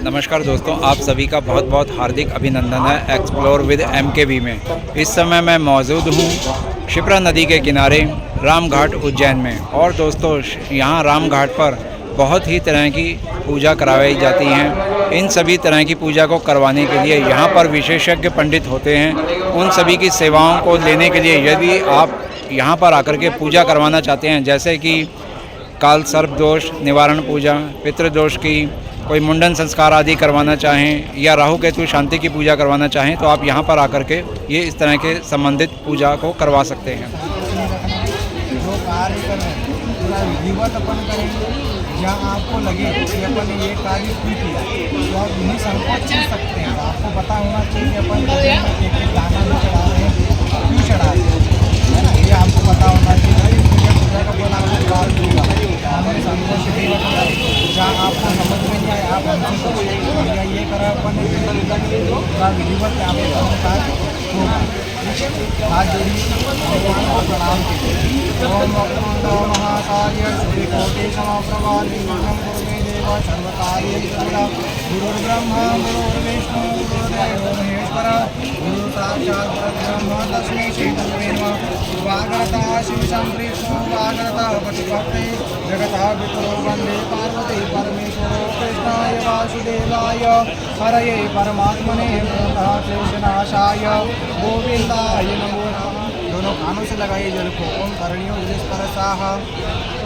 नमस्कार दोस्तों, आप सभी का बहुत बहुत हार्दिक अभिनंदन है एक्सप्लोर विद MKV में। इस समय मैं मौजूद हूँ क्षिप्रा नदी के किनारे रामघाट उज्जैन में। और दोस्तों, यहाँ रामघाट पर बहुत ही तरह की पूजा करवाई जाती हैं। इन सभी तरह की पूजा को करवाने के लिए यहाँ पर विशेषज्ञ पंडित होते हैं। उन सभी की सेवाओं को लेने के लिए यदि आप यहाँ पर आकर के पूजा करवाना चाहते हैं, जैसे कि काल सर्प दोष निवारण पूजा, पितृदोष की कोई मुंडन संस्कार आदि करवाना चाहें या राहु केतु शांति की पूजा करवाना चाहें, तो आप यहाँ पर आकर के ये इस तरह के संबंधित पूजा को करवा सकते हैं। जो कार्य करें पूरा विधिवत अपन करेंगे। जहाँ आपको लगे कि अपन ने ये कार्य क्यों किया, तो आप यही संकोच कर सकते हैं। आपको पता होना चाहिए कि अपन एक दाना में चढ़ा रहे हैं, क्यों चढ़ा रहे हैं, है ना। ये आपको पता होना चाहिए। पूजा का फल आपको प्राप्त होगा। हमारे संतोष जहाँ आपको समझ में नहीं आए, आप हमसे पूछिए ये करा अपन ने पूरा विधिवत आपको कार्य होगा। हाथ जोड़िए, भगवान को प्रणाम कीजिए। ओम वक्रतुंड महाकाय सूर्यकोटि समप्रभा निर्विघ्नं कुरु मे देव सर्वकार्येषु सर्वदा। गुरुर्ब्रह्मा गुरुर्विष्णु गुरुर्देवो महेश्वरः गुरु साक्षात् परब्रह्म तस्मै श्री गुरवे नमः। वागरता शिव संप्रीतो वागरता प्रतिपत्ते जगतः पितरो वन्दे पार्वती परमेश्वरो कृष्णाय वासुदेवाय हरये परमात्मने प्रणतः क्लेशनाशाय गोविंदाय नमो नमः। दोनों कानों से लगाइए जल को ओम करणियों जलिस्परसाः,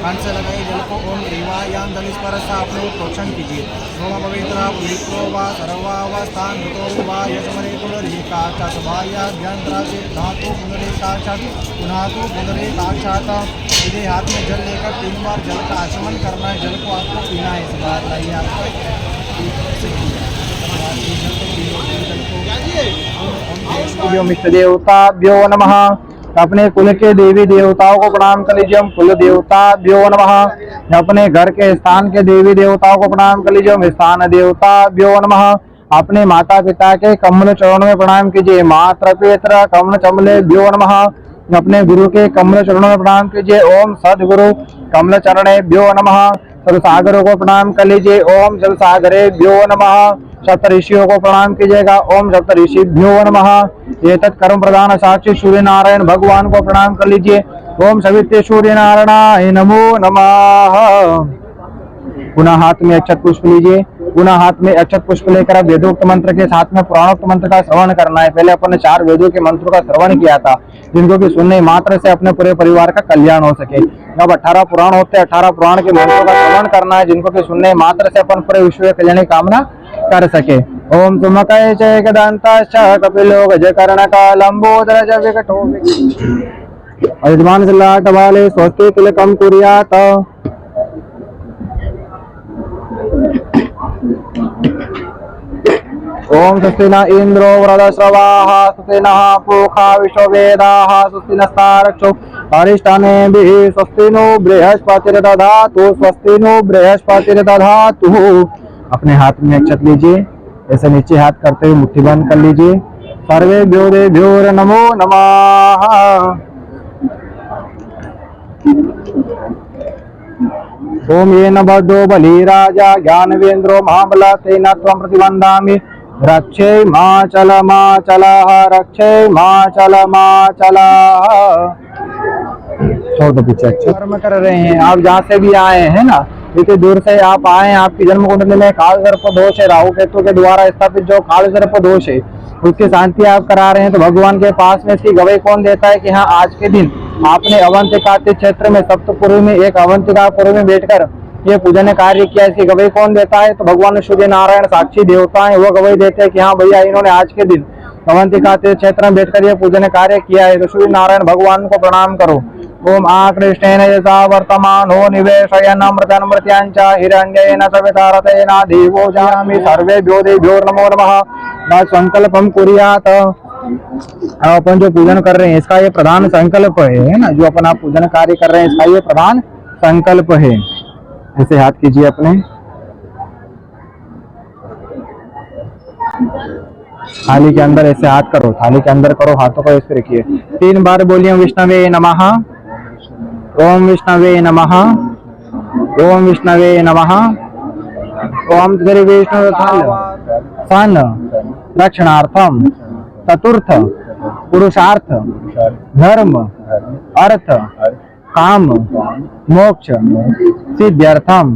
कान से लगाइए जल को ओम ग्रीवायां जलिस्परसाः। अपने प्रोक्षण कीजिए। ओम पवित्र पुलित्रो वा सर्वा वा स्थान ऋतो वा यशमरे पुनरेकाक्षात् भायाभ्यंतराचे धातु पुनरेकाक्षात् पुनः तो पुनरेकाक्षात्। सीधे हाथ में जल लेकर 3 बार जल का आचमन करना है। जल को आपको पीना है। इस बार लाइए आपको मित्र देवताभ्यो नमः। अपने कुल के देवी देवताओं को प्रणाम कर लीजिए। हम कुल देवताभ्यो नमः। अपने घर के स्थान के देवी देवताओं को प्रणाम कर लीजिए। हम स्थान देवताभ्यो नमः। अपने माता पिता के कमल चरणों में प्रणाम कीजिए। मात्र पित्र कमल चमलेभ्यो नमः। अपने गुरु के कमल चरणों में प्रणाम कीजिए। ओम सदगुरु कमल चरणेभ्यो नमः। सागरों को प्रणाम कर लीजिए। ओम जल सागरेभ्यो नमः। सप्तऋषियों को प्रणाम कीजिएगा। ओम सप्तऋषिभ्यो नमः। एतत् कर्म प्रधान साक्षी सूर्य नारायण भगवान को प्रणाम कर लीजिए। ओम सवित्रे सूर्य नारायणाय नमो नमः। पुनः हाथ में अक्षत पुष्प लीजिए। पुनः हाथ में अक्षत पुष्प लेकर आप वेदोक्त मंत्र के साथ में पुराणोक्त मंत्र का श्रवण करना है। पहले अपन ने 4 वेदों के मंत्रों का श्रवण किया था, जिनको कि सुनने मात्र से अपने पूरे परिवार का कल्याण हो सके। अब 18 पुराण होते हैं। 18 पुराण के मंत्रों का श्रवण करना है, जिनको कि सुनने मात्र से अपन पूरे विश्व के कल्याण की कामना कर सके। ओम सुमकय च गदंताश्च कपिलो गजकर्णका लंबोदरज विकटो अजमान सलाट वाले स्वस्ति तिलकम कुर्यात। ओम स्वस्ति न इंद्रो वृधश्रवाः स्वस्ति नः पूषा विश्ववेदाः स्वस्ति नस्तारक्षो अरिष्टानेभिः स्वस्ति नो बृहस्पतिर्दधातु स्वस्ति नो बृहस्पतिर्दधातु। अपने हाथ में अक्षत लीजिए। ऐसे नीचे हाथ करते हुए मुट्ठी बंद कर लीजिए। सर्वेभ्यो देभ्यो नमो नमः। ओम ये न बद्धो बलि राजा ज्ञानवेन्द्रो महाबला तेन त्वं प्रतिबन्धामि रक्षे माचलः रक्षे माचलः। छोड़ दो पीछे। कर्म कर रहे हैं आप जहाँ से भी आए हैं ना, इतनी दूर से आप आए हैं। आपकी जन्म कुंडली में काल सर्प दोष है। राहु केतु के द्वारा स्थापित जो काल सर्प दोष है, उसकी शांति आप करा रहे हैं। तो भगवान के पास में इसकी गवाही कौन देता है कि हाँ, आज के दिन आपने अवंतिका क्षेत्र में सप्तपुरी में एक अवंतिकापुरी में बैठकर ये पूजन कार्य किया। इसकी गवाही कौन देता है? तो भगवान सूर्य नारायण साक्षी देवता है, वो गवाही देते हैं कि हाँ भैया, इन्होंने आज के दिन अवंतिका क्षेत्र में बैठकर ये पूजन कार्य किया है। तो सूर्य नारायण भगवान को प्रणाम करो। ओम आकृष्टेन यथा वर्तमानो निवेशयन्नमृतं मृत्यांच हिरण्येन सविता रतेन देवो जानामि सर्वेभ्यो देभ्यो नमो नमः। संकल्पम कुर्यात। अपन जो पूजन कर रहे हैं इसका ये प्रधान संकल्प है ना, जो अपन आप पूजन कार्य कर रहे हैं इसका ये प्रधान संकल्प है। ऐसे हाथ कीजिए अपने। थाली के अंदर ऐसे हाथ करो। थाली के अंदर करो, हाथों को ऐसे रखिए। 3 बार बोलिए विष्णवे नमः। ओम विष्णवे नमः। ओम विष्णवे नमः। ओम श्री विष्णु सन रक्षणार्थम चतुर्थ पुरुषार्थ धर्म अर्थ काम मोक्ष सिद्ध्यर्थम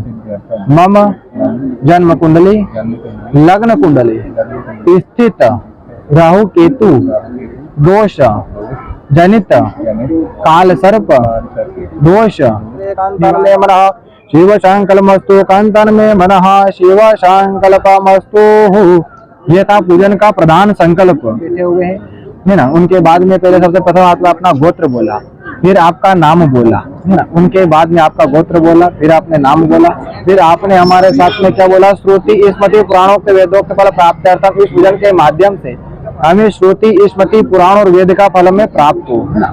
मम जन्म कुंडली लग्न कुंडली स्थित राहु केतु दोष जनित काल सर्प दोष शिव संकल्पमस्तु कंतन में मनः शिव संकल्पमस्तु। ये था पूजन का प्रधान संकल्प। बैठे हुए हैं है ना, उनके बाद में पहले सबसे प्रथम आपने अपना गोत्र बोला, फिर आपका नाम बोला है ना, उनके बाद में आपका गोत्र बोला, फिर आपने नाम बोला, फिर आपने हमारे साथ में क्या बोला, श्रुति स्मृति पुराणों के वेदोक्त फल प्राप्त करता। इस पूजन के माध्यम से हमें श्रुति स्मृति पुराण और वेद का फल में प्राप्त हो है ना।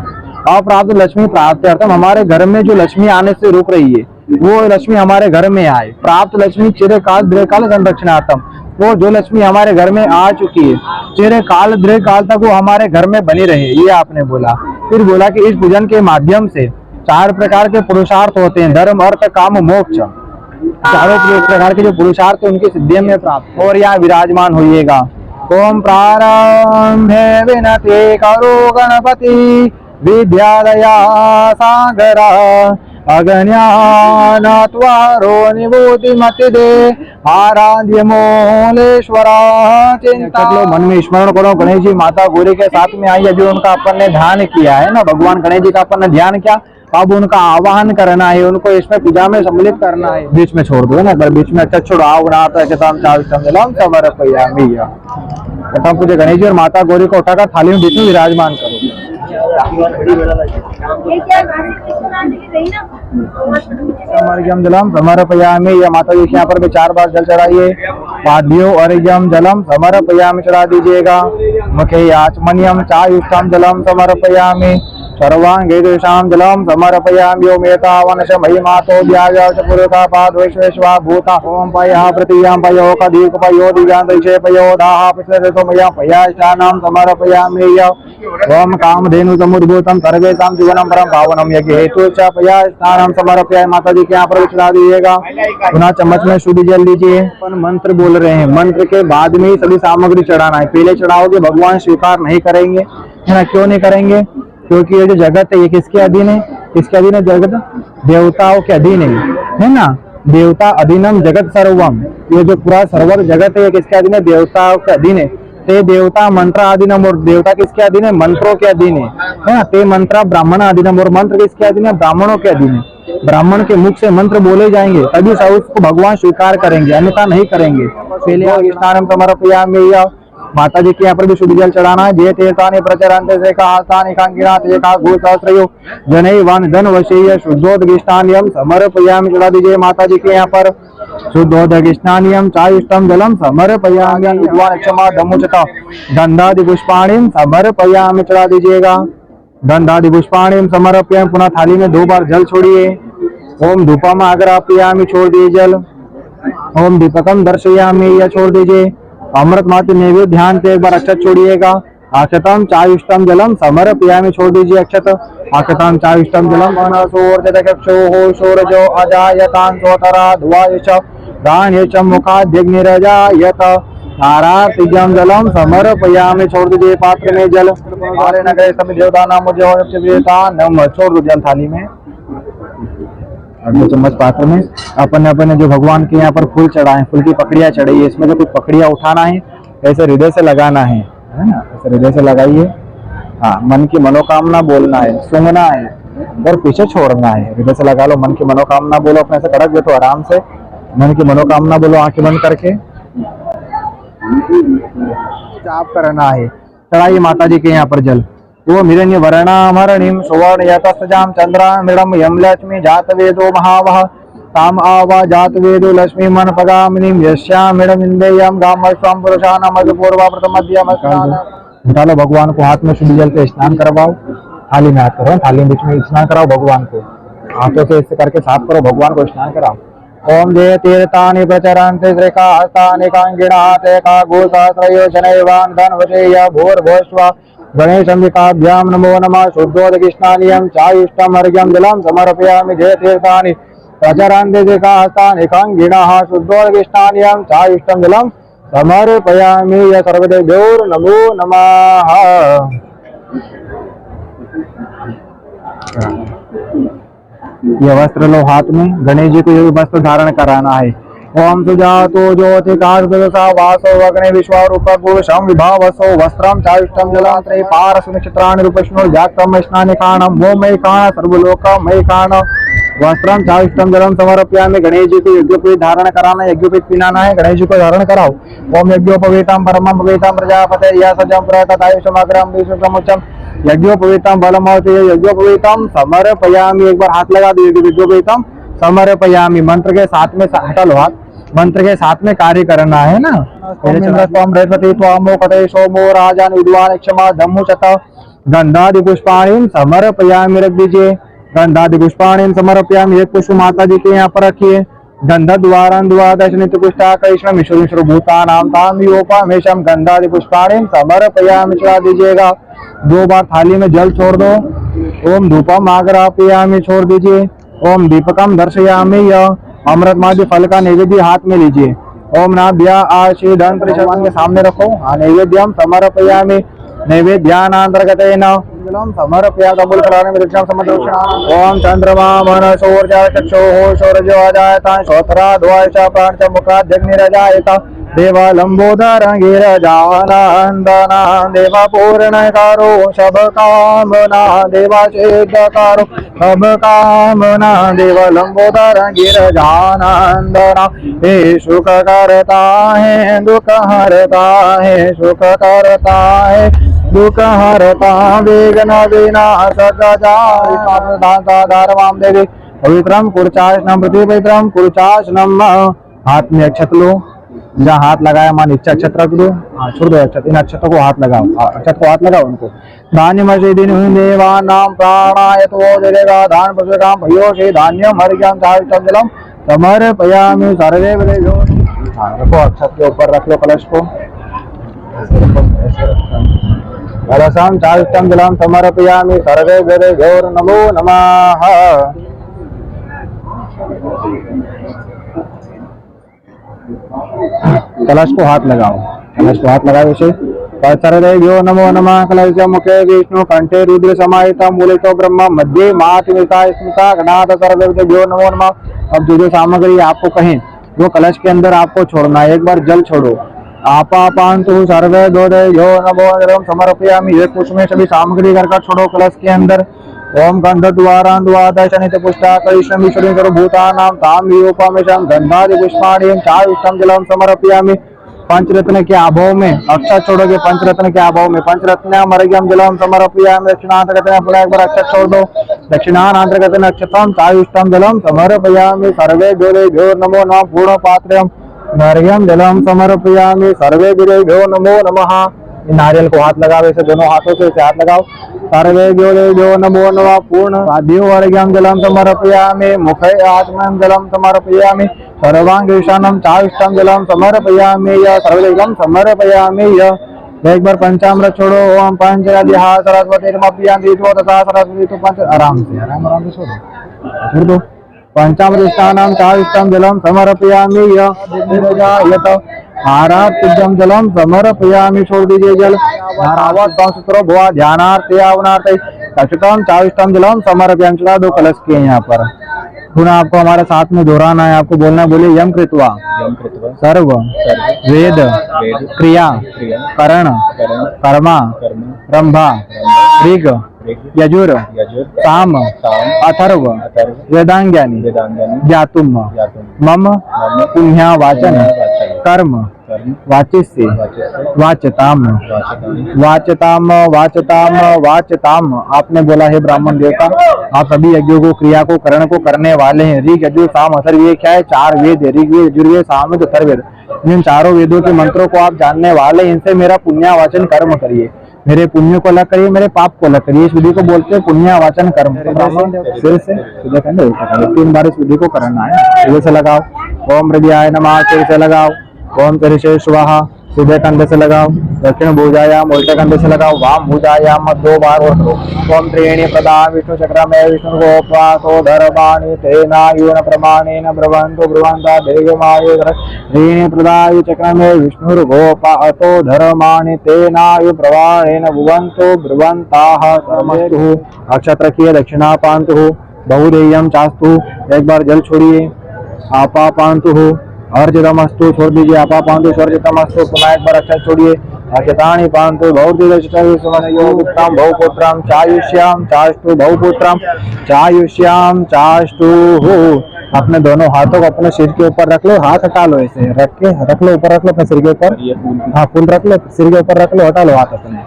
अप्राप्त लक्ष्मी प्राप्त अर्थम हमारे घर में जो लक्ष्मी आने से रुक रही है वो लक्ष्मी हमारे घर में आए। प्राप्त लक्ष्मी चिरकाल दीर्घकाल संरक्षणार्थम, वो जो लक्ष्मी हमारे घर में आ चुकी है चिरकाल दीर्घकाल तक वो हमारे घर में बनी रहे, ये आपने बोला। फिर बोला कि इस पूजन के माध्यम से 4 प्रकार के पुरुषार्थ होते हैं, धर्म अर्थ काम मोक्ष। चारों प्रकार के जो पुरुषार्थ उनकी सिद्धि में प्राप्त और यहाँ विराजमान होइएगा। ओम प्रारंभे विनते करो गणपति विद्यालया सागरा अगन्यानत्वारो निबोधिमतिदे आराध्य मूलेश्वरा चिंता। मन में स्मरण करो गणेश जी माता गौरी के साथ में आई, अभी उनका अपन ने ध्यान किया है ना, भगवान गणेश जी का अपन ने ध्यान किया, अब उनका आवाहन करना है, उनको इसमें पूजा में सम्मिलित करना है। बीच में छोड़ दो ना, अगर बीच में अच्छा छुड़ाव ना आता है प्रथम पूजे गणेश जी और माता गौरी को उठाकर थाली में बीच में विराजमान करो। जलम समर्पयामि, या माता जी के यहाँ पर भी 4 बार जल चढ़ाइए। पाद्यो अर्घ्यम जलम समर्पयामि चढ़ा दीजिएगा। मुखे आचमनियम चायुष्टम जलम समर्पयामि। सर्वांगे देशाम जलम समर्पयामि। ओम एतावनश महिमातो व्याज पुरुषा पाद वैश्वेश्वा भूता ओम पयः प्रतियां पयो कदीक पयो दिव्यांतरिक्षे पयो दाः पिछले तो मया पयाश्चानां समर्पयामि। ओम कामधेनु समुद्भूतं सर्वेषां जीवनं परम पावनम यज्ञ हेतु च पयाश्चानां समर्पयामि। माता जी के यहाँ पर चढ़ा दीजिएगा। पुनः चम्मच में शुद्ध जल लीजिए। अपन मंत्र बोल रहे हैं, मंत्र के बाद में ही सभी सामग्री चढ़ाना है। पहले चढ़ाओगे भगवान स्वीकार नहीं करेंगे है ना। क्यों नहीं करेंगे? क्योंकि ये जो जगत है ये किसके अधीन है? किसके अधीन है? जगत देवताओं के अधीन है ना। देवता अधीनम जगत सर्वम, ये जो पूरा सर्वर जगत है ये किसके अधीन है? देवताओं के अधीन है। ते देवता मंत्र अधीनम, और देवता किसके अधीन है? मंत्रों के अधीन है ना। ते मंत्र ब्राह्मण अधीनम, और मंत्र किसके अधीन है? ब्राह्मणों के अधीन है। ब्राह्मण के मुख से मंत्र बोले जाएंगे तभी उसको भगवान स्वीकार करेंगे, अन्यथा नहीं करेंगे। पहले स्नानम समर्पयामि। माता जी के यहाँ पर भी शुद्ध जल चढ़ाना है। जे तीर्थानि प्रचरन्ते से कास्तानि कांकिनाथ एका गोसहस्रयो जनैवान धन वशीय शुद्धोदगिष्टानियम समर्पयामि चढ़ा दीजिए। माता जी के यहाँ पर शुद्धोदगिष्टानियम चायुष्टम जलम समर्पयामि। भगवान क्षमा धमुचता गंधादि पुष्पाणिम समर्पयामि चढ़ा दीजिएगा। गंधादि पुष्पाणिम समर्पयामि। पुनः थाली में 2 बार जल छोड़िए। ओम धूपम आग्रापयामि छोड़ दीजिए जल। ओम दीपकम दर्शयामि या छोड़ दीजिए। अमृत मात्र नैवेद्य ध्यान से 1 बार अक्षत छोड़िएगा। अक्षतम चायुष्टम जलम समर्पयामि छोड़ दीजिए अक्षत। अक्षतम चायुष्टम जलम मनसोर्जो शोरजो अजायतां सोतरा धुआयच दान्यच मुखाद्यग्निरजायत आरातिजम जलम समर्पयामि छोड़ दीजिए पात्र में जल। हमारे नगरे सभी देवता नाम छोड़ दो जल थाली में। 2 चम्मच पात्र में अपन जो भगवान के यहाँ पर फूल चढ़ाए, फूल की पकड़ियाँ चढ़ाई है, इसमें जो कुछ पकड़ियाँ उठाना है ऐसे हृदय से लगाना है ना। ऐसे हृदय से लगाइए। हाँ, मन की मनोकामना बोलना है, सूंघना है और पीछे छोड़ना है। हृदय से लगा लो, मन की मनोकामना बोलो। अपने से कड़क बैठो, आराम से मन की मनोकामना बोलो, आंखें बंद करके जाप करना है। चढ़ाइए माता जी के यहाँ पर जल। वो मिरण्य वर्णामरणिम सुवर्ण यतस्तजाम चंद्रामृणम यम लक्ष्मी जात वेदो महावह ताम आवा जात वेदो लक्ष्मी मन पगामिनीम यस्यामिडम इंदेयम गामश्वम पुरुषानम पूर्वा प्रथम मध्यम स्नान। उठा लो भगवान को, हाथ में शुद्ध जल से स्नान करवाओ। थाली में हाथ करो, थाली में बीच में स्नान कराओ भगवान को। हाथों से इससे करके साफ करो, भगवान को स्नान कराओ। ओम जय तीर्थानि प्रचरन्ते श्रीकास्तानि कांगिणाते का गोसहस्रयो शनैवान धनवशेय भूर्भुवस्व गणेश अंबिकाभ्याम नमो नमः। शुद्धोदगिष्टानियम चायुष्टम अर्घ्यम जलम समर्पयामि। जय तीर्थानि प्रचरन्ति का हस्तानिकं गिणः शुद्धोदगिष्टान्यं चायुष्टं जलं समर्पयामि य सर्वदेभ्यो नमो नमः। ये वस्त्र लो हाथ में, गणेश जी को ये वस्त्र धारण कराना है। ओम सुजातो ज्योतिकाशा वासो अग्नि विश्वरूप पुरुषं विभावसो वस्त्रं चायुष्टं जलात्रे पारसुनक्षत्राणि रूपष्णो जाक्रम स्नानिकाणं मोमयकाण सर्वलोकमयकाण वस्त्रं चायुष्टं जलं समर्पयामि। गणेश जी को यज्ञोपवीत धारण कराना, यज्ञोपवीत पिलाना है। गणेश जी को धारण कराओ। ओम यज्ञोपवीतं परमं पवित्रं प्रजापते या सजं प्रततायुषमग्रं विश्वसमुच्चम यज्ञोपवीतं बलमवते यज्ञोपवीतं समर्पयामि। एक बार हाथ लगा दीजिए। यज्ञोपवीतं समर्पयामि मंत्र के साथ में हटा लो हाथ, मंत्र के साथ में कार्य करना है ना। सोमो राजान विद्वान क्षमा धम्मु चत गंधादि पुष्पाणि समर्पयामि। रख दीजिए। गंधादि पुष्पाणि समर्पयामि। एक पुष्प माता जी के यहाँ पर रखिए। गंध द्वारा द्वादश नित्य पुष्टा कृष्ण मिश्र भूता नाम ताम योपमेशम गंधादि पुष्पाणि समर्पयामि चढ़ा दीजिएगा। 2 बार थाली में जल छोड़ दो। ओम धूपम आग्रापयामि छोड़ दीजिए। ओम दीपकम दर्शयामि य अमृतमादि फल का नैवेद्य हाथ में लीजिए। ओम नाभ्या आशीदन भगवान के सामने रखो। नैवेद्यम समर्पयामि। नैवेद्यानांतर्गतेन जलम समर्पयामि। बोल कराने में दक्षिणा समर्पयामि। ओम चंद्रमा मनसोर्जा चक्षुः सौरजो अजायता श्रोत्रा द्वायच प्राणच मुखाद्यग्निरजायत देवा लंबोदर गिरजानंदना देवा पूर्णकारो सब कामना देवा सिद्धकारो सब कामना देवा लंबोदर गिरजानंदना हे सुख करता है दुख हरता है सुख करता है दुख हरता विघ्न विनाशक दाताधारवाम देवी पवित्रम कुरुचाशनम पृथ्वी पवित्रम कुरुचाशनम। हाथ में अक्षत लो। जहाँ हाथ लगाया मान इच्छा अक्षत रख दो। हाँ छोड़ दो अक्षत। इन अक्षतों को हाथ लगाओ। अक्षत को हाथ लगाओ उनको। धान्यम दिन देवानाम प्राणाय तो देगा धान पुष्पकाम भयो से धान्यम हरिज्ञान चायुष्टं जलम समर्पयामि सर्वे देवो। हाँ रखो अक्षत के ऊपर रख लो कलश को। कलशं चायुष्टं जलम समर्पयामि सर्वे देवो नमो नमः। कलश को हाथ लगाओ। कलश को हाथ लगाओ इसे। सर्वदेभ्यो नमो नमः। कलश मुखे विष्णु कंठे रुद्र समाहितं मूलितो ब्रह्म मध्ये मातृका स्मृता गणात सर्वदेभ्यो नमो नमः। अब जो सामग्री आपको कहें वो कलश के अंदर आपको छोड़ना है। एक बार जल छोड़ो। आपापांतु सर्वे देभ्यो नमो नमः समर्पयामि। एक पुष्प में सभी सामग्री कर छोड़ो कलश के अंदर। ओम गंध द्वारा द्वादश नित्य पुष्टा कृष्ण विष्णु भूतानां ताम वियोपमेशं गंधादि पुष्पाणि चायुष्टं जलम समर्पयामि। पंचरत्न के अभाव में अक्षत छोड़ोगे। पंचरत्न के अभाव में पंचरत्नम अर्घ्यम जलम समर्पयामि। दक्षिणांतर्गतेन पुनः एक बार अक्षत छोड़ दो। दक्षिणांतर्गतेन अक्षतं चायुष्टं जलम समर्पयामि सर्वे देवेभ्यो नमो नमः। पूर्ण पात्रम अर्घ्यम जलम समर्पयामि सर्वे देवेभ्यो नमो नमः। नारियल को हाथ लगाओ। ऐसे दोनों हाथों से इसे हाथ लगाओ। सर्वे देवेभ्यो नमो नमः। पूर्ण पाद्यो अर्घ्यं जलं समर्पयामि। मुखे आत्मनं जलं समर्पयामि। सर्वांगीशानं चायुष्टं जलं समर्पयामि य सर्वदेवं समर्पयामि य। एक बार पंचामृत छोड़ो। ओम पंचराध्याः सरस्वतीर्मप्रियन्ति तथा सरस्वती तो पंच आराम से छोड़ दो। पंचामृत स्नानं चायुष्टं जलं समर्पयामि य यत आराध्यं जलम समर्पयामि। छोड़ दीजिए जल। धारावत भुआ ध्यानार्थ यावनार्थ कक्षतम चायुष्टम जलम समर्पयामि। चढ़ा दो कलश के यहाँ पर। पुनः आपको हमारे साथ में दोहराना है। आपको बोलना बोले यम कृत्वा सर्व वेद क्रिया करण कर्मा रंभा ऋग यजुर साम अथर्व वेदांग्यानि ज्ञातुम मम पुण्या वाचन कर्म वाचिष्ये वाचताम वाचताम वाचताम वाचताम। आपने बोला है ब्राह्मण देवता आप सभी यज्ञों को क्रिया को करण को करने वाले हैं। ऋग यजुर साम अथर्व ये क्या है? 4 वेद है। ऋग्वेद यजुर्वेद सामवेद अथर्ववेद। इन चारों वेदों के मंत्रों को आप जानने वाले। इनसे मेरा पुण्यावाचन कर्म करिए। मेरे पुण्य को अलग करिए मेरे पाप को अलग करिए। इस विधि को बोलते हैं पुण्यावाचन कर्म। सिर से 3 बार इस विधि को करना है। सिर से लगाओ। ओम हृदयाय नमः। सिर से लगाओ। ओम ऋषे स्वाहा। सीधे कंधे से लगाओ, दक्षिण भुजायाम उल्टे कंधे से लगाओ, वाम भुजायाम 2 बार और करो। ओम त्रीणि प्रदा विष्णु चक्र में विष्णु गोपातो धर्माणि तेनायुन प्रमाणेन ब्रवन्तु ब्रुवन्ता देवमायु त्रीणि प्रदा चक्र में विष्णु गोपातो धर्माणि तेनायु प्रमाणेन भुवन्तु ब्रुवन्ताः समस्तु। अक्षत रखिए, दक्षिणा पान्तु बहुदेयम चास्तु। एक बार जल छोड़िए, आपा पान्तु अर्जितमस्तु, छोड़ दीजिए, आपा पान्तु स्वर्जितमस्तु। पुनः एक बार अक्षर छोड़िए, अक्षतानि पान्तु बहुपुत्रम बहुपुत्रम चायुष्याम चास्तु बहुपुत्रम चायुष्याम चास्तु। अपने दोनों हाथों को अपने सिर के ऊपर रख लो, हाथ हटा लो, ऐसे रख के रख लो, ऊपर रख लो अपने सिर के ऊपर। हाँ, फूल रख लो, सिर के ऊपर रख लो, हटा लो हाथ अपने,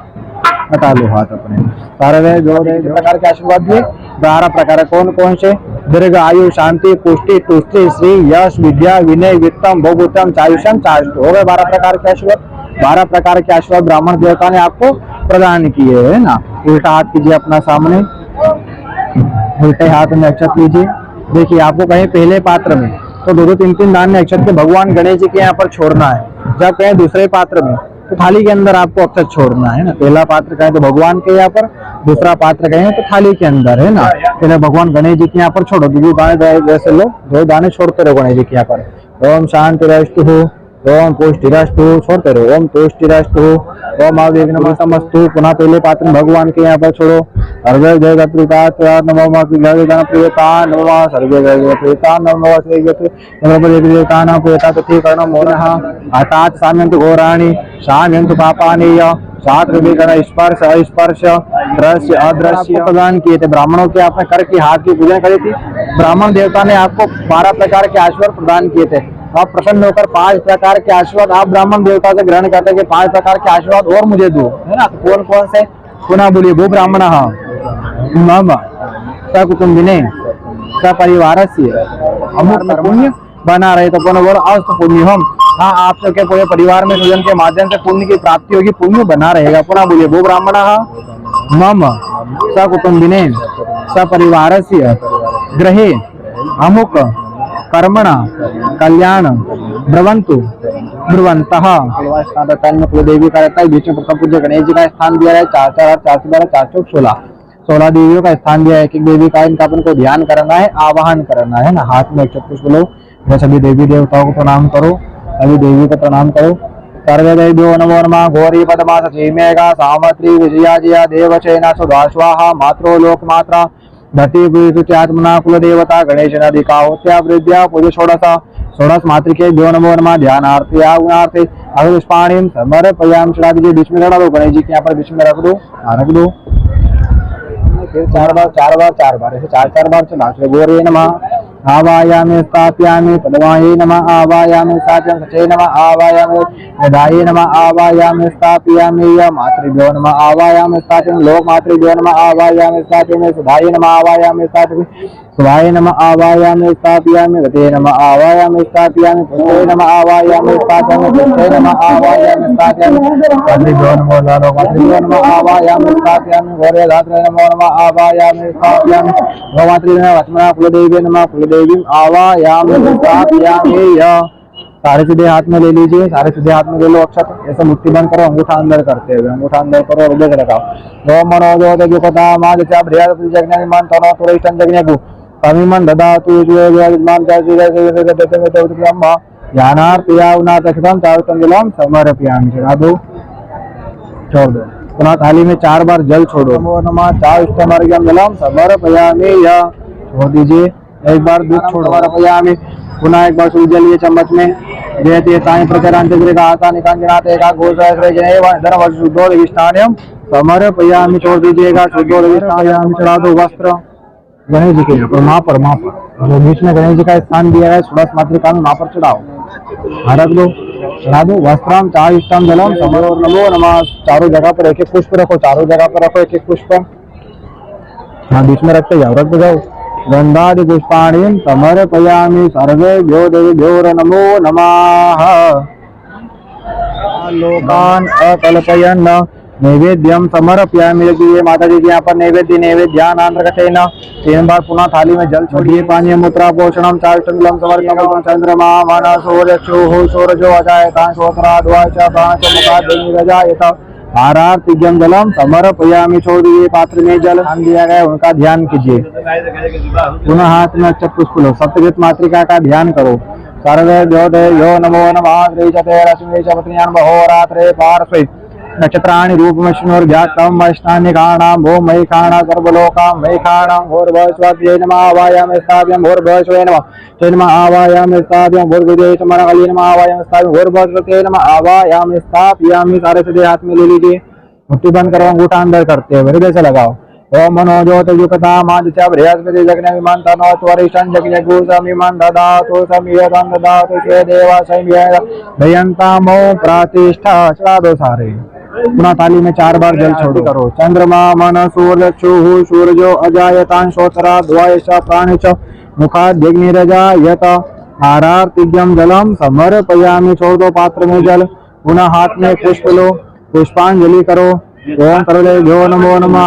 हटा लो हाथ अपने। सारे जो प्रकार के आशीर्वाद दिए 12 प्रकार कौन कौन से? दीर्घ आयु, शांति, पुष्टि, तुष्टि, श्री, यश, विद्या, विनय, वित्तम, भोगुत्तम, चायुषम, चाष्टु। हो गए 12 प्रकार के आशीर्वाद। 12 प्रकार के आशीर्वाद ब्राह्मण देवता ने आपको प्रदान किए है ना। उल्टा हाथ कीजिए अपना सामने, उल्टे हाथ में अक्षत लीजिए। देखिए, आपको कहीं पहले पात्र में तो 2-2, 3-3 दाने अक्षत के भगवान गणेश जी के यहाँ पर छोड़ना है। जब कहें दूसरे पात्र में तो थाली के अंदर आपको अक्षत छोड़ना है ना। पहला पात्र कहें तो भगवान के यहाँ पर, दूसरा पात्र कहें तो थाली के अंदर है ना। पहले भगवान गणेश जी के यहाँ पर छोड़ो, 2 दाने जैसे लो, 2 दाने छोड़ते रहो गणेश जी के यहाँ पर। ओम शांतिरस्तु, ओम पुष्टिरस्तु, छोड़ते रहो, ओम तुष्टिरस्तु, ओम अविघ्नमस्तु। पुनः पहले पात्र भगवान के यहाँ पर छोड़ो। सर्वे जय प्रीता नमः प्रियता नमः सर्वे जय प्रीता नमः प्रियता न प्रियता तथी कर्ण मोनः हठात् साम्यन्तु घोराणि शाम्यन्तु पापानि सात्विकरण स्पर्श अस्पर्श दृश्य अदृश्य प्रदान किए थे। ब्राह्मणों के आपने कर के हाथ की पूजा करी थी। ब्राह्मण देवता ने आपको 12 प्रकार के आशीर्वाद प्रदान किए थे। आप प्रसन्न होकर 5 प्रकार के आशीर्वाद आप ब्राह्मण देवता से ग्रहण करते हैं कि 5 प्रकार के आशीर्वाद और मुझे दो, है ना। तो कौन कौन से? पुनः बोलिए, भू ब्राह्मण मम सकुटुम्बिने सपरिवारस्य अमुक पुण्य बना रहे। तो पुनः बोलो अस्त पुण्य हम। हाँ, आप सबके पूरे परिवार में सृजन के माध्यम से पुण्य की प्राप्ति होगी, पुण्य बना रहेगा। पुनः बोलिए, भू ब्राह्मण मम सकुटुम्बिने सपरिवारस्य गृहे अमुक कर्मण कल्याण ब्रवन्तु ब्रुवन्तः। कुल देवी का रहता है, बीच में प्रथम पूज्य गणेश जी का स्थान दिया है। 4-4 8 4 4 4 16 16 देवियों का स्थान दिया है। एक एक देवी का इनका अपन को ध्यान करना है, आवाहन करना है ना। हाथ में अक्षत पुष्प लो, सभी देवी देवताओं को प्रणाम करो, सभी देवी को प्रणाम करो। सर्वे देव्यो नमो नमः। गौरी पद्मा सची मेघा सामत्री विजया जया देवसेना सुधा स्वाहा मात्रो लोक मात्रा धति प्रीत्यात्मना कुल देवता गणेश नदी का होत्या वृद्ध्या पूज षोडश मातृके द्यो नमो नमः। ध्यानार्थे आगुणार्थे अग्निष्पाणिम समर्पयाम। चढ़ा दीजिए, बीच में चढ़ा दो गणेश जी के यहाँ पर, बीच में रख दो, रख दो। फिर 4 बार ऐसे 4 बार चला। गौरी नमः आवायामि स्थापयामि, पद्मायै नमः आवायामि स्थापयामि, सचे नमः आवायामि, मेधायै नमः आवायामि स्थापयामि, मातृभ्यो नमः आवायामि स्थापयामि, लोक मातृभ्यो नमः आवायामि स्थापयामि, सुधायै नमः आवायामि स्थापयामि, सुधायै नमः आवायामि स्थापयामि, गते नमः आवायामि स्थापयामि, पुष्टे नमः आवायामि स्थापयामि, पुष्टे नमः आवायामि स्थापयामि, मातृभ्यो नमो लोक मातृभ्यो नमः आवायामि स्थापयामि, गौरी धात्रे नमो नमः आवायामि स्थापयामि, गौ मातृभ्यो नमः लक्ष्मणा कुलदेवी नमः कुलदेवी आवायामि स्थापयामि। सारे सीधे हाथ में ले लीजिए, सारे सीधे हाथ में ले लो अक्षत। ऐसे मुट्ठी बंद करो, अंगूठा अंदर करते हुए, अंगूठा अंदर करो, हृदय रखाओ। ओम मनोजो देवता मां जैसे आप हृदय जगने मन तनो तो इष्टन जगने को कमिमन ददातु जो मान जय ब्रह्मा ज्ञानार्थ उनार्थ अक्षतम चारुतंजलम समर्पयामि। चढ़ा दो, छोड़ दो। पुनः थाली में 4 बार जल छोड़ो। नमो नमः चारुष्टमर्घ्यम जलम समर्पयामि। छोड़ दीजिए। एक बार दूध छोड़ो, समर्पयामि। पुनः एक बार सूर्य जल लिए चम्मच में देते साई प्रचरांतग्रे का आसा निकांजनाते का घोषाग्रे जय धन वर्ष शुद्धोदगिष्ठान्यम समर्पयामि। छोड़ दीजिएगा, शुद्धोदगिष्ठान्यम। चढ़ा दो वस्त्र गणेश जी के ऊपर, माँ पर जो बीच में गणेश जी का स्थान दिया है षोडश मातृका में, माँ पर चढ़ाओ, रख दो, चढ़ा दो। वस्त्रम चारुष्टम जलम समरो नमो नमः। चारों जगह पर एक एक पुष्प रखो, चारों जगह पर रखो एक एक पुष्प। हाँ, बीच में रखते जाओ, रख जाओ। गंधादि पुष्पाणि समर्पयामि। सर्वेभ्यो देवेभ्यो नमो नमः। लोकान् अकल्पयन् नैवेद्यम समर्पयामि। ये माता जी के यहाँ पर नैवेद्यानांतर्गतेन 3 बार पुनः थाली में जल छोड़िए। पानीय मुद्रा पोषणम चाष्टंगलम समर्पणम। चंद्रमा मन सूर्यक्षुः सूरजो अजायता श्रोत्राद्वाय च प्राणच मुखाद् रजायत। आरार्तिज्ञम जलम समर्पयामि। छोड़ दीजिए पात्र में जल दिया गया उनका ध्यान कीजिए। पुनः हाथ में अक्षत पुष्प लो। सप्तगीत मातृका का ध्यान करो। सर्वे यो नमो नमः। श्रीचते रश्मि च पत्न्यान् बहोरात्रे पार्श्वे नक्षत्राणि रूपमश्नोर व्याक्तम वैष्णानिकाणां भो मैखाणा सर्वलोकां मैखाणां भोर्भस्वत्यै नमः आवायामि स्थाप्यं भोर्भस्वै नमः ते नमः आवायामि स्थाप्यं भोर्भुजे समरकली नमः आवायामि स्थाप्यं भोर्भस्वत्यै नमः आवायामि स्थाप्यामि। सारे सीधे हाथ में ले लीजिए। मुट्ठी बंद करो, अंगूठा अंदर करते हुए हृदय से लगाओ। ओम मनोजोत युक्ता मादित्य बृहस्पति जग्न विमान तनो त्वरिषं जग्न गुसम विमान ददातु समियतं ददातु स्वे देवा संयय भयंतामो प्रतिष्ठा। चढ़ा दो सारे। पुनः थाली में 4 बार जल छोड़ करो। चंद्रमा मन सूर्यक्षुः सूरजो अजायतां श्रोत्राद्वायश्च प्राणिच मुखाद्यग्निरजायत। आरार्तिज्ञम जलम समर्पयामि। छोड़ दो पात्र में जल। पुनः हाथ में पुष्प लो, पुष्पांजलि करो। ओम सर्वदेभ्यो नमो नमः।